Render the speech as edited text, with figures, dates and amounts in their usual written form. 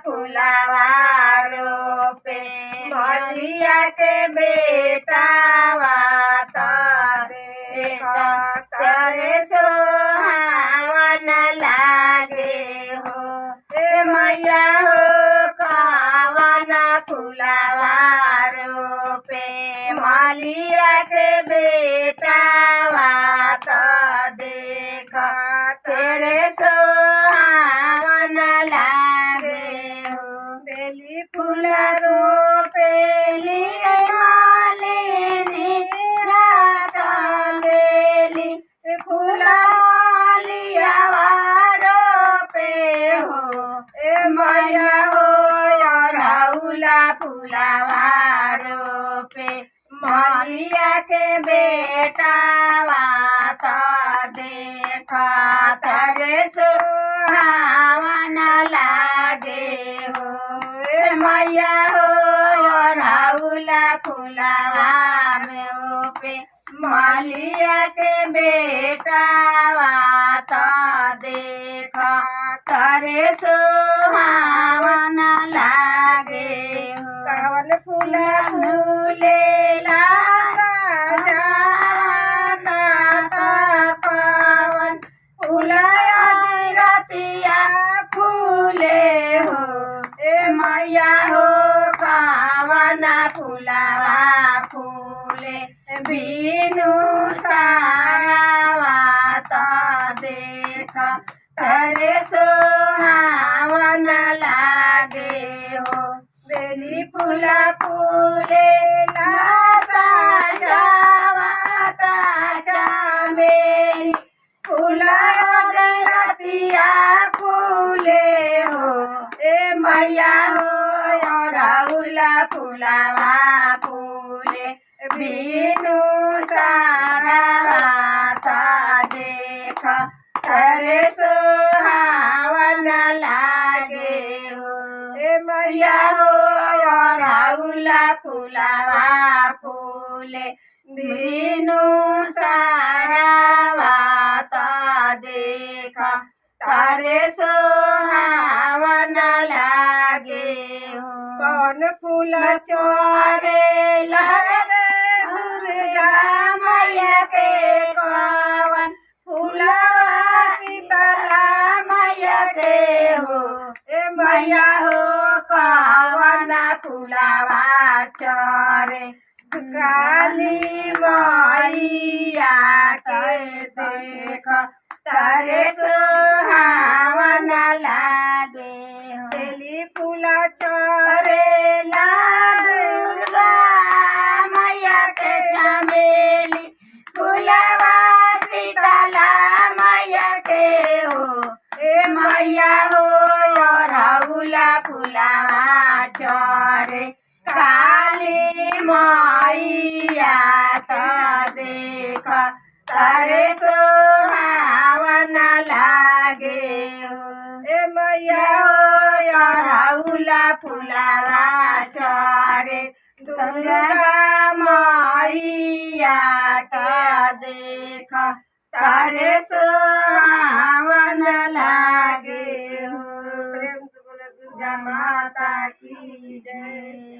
फुलावा रोपे मलिया के बेटावा त देख तरे सोहावन लागे हो। ए मैया हो कवन फुलावा रोपे मलिया के बेटावा त देख तेरे सोहावन लागे हो। बेली फूल रोपेली मालिनी रात बेली फूल मलियावा रोपे हो। ए मैया हो अरहुला फुलावा रोपे मलिया के बेटावा त देख तरे सोहावन लागे हो। ए मैया हो अरहुला फुलावा रोपे मलिया के बेटावा त देख तरे सोहावन लागे हो। कवन फूल फूलेला सजावना त कवन फूल रतिया फूले हो। ए मैया हो कवन फुलावा फूले बिनु सावा त देख तरे सोहावन लागे हो। बेली फूल फूलेला सजावा त चमेली फूल रतिया फूले हो। ए मैया हो अरहुला फुलावा फूले बिनु सावा त देख तरे सोहावन लागे हो। ए मैया हो अरहुला फुलावा फूले बिनु सावा त देख तरे सोहावन लागे हो। कौन फूल चोरेला दुर्गा मैया के कवन फूलवा शीतला मैया के हो। ए मैया हो कवन फुलावा चोरे काली मैया के देख तरे सोहावन लागे हो। बेली फूल चोरेला दुर्गा मैया के चमेली फूलवा शीतला मैया के हो। ए मैया हो अरहुला फुलावा चोरे काली मैया त देख तरे सोहावन लागे हो। ए मैया हो अरहुला फुलावा चोरे दुर्गा मैया त देख तरे सोहावन लागे हो। प्रेम से बोले दुर्गा माता की जय।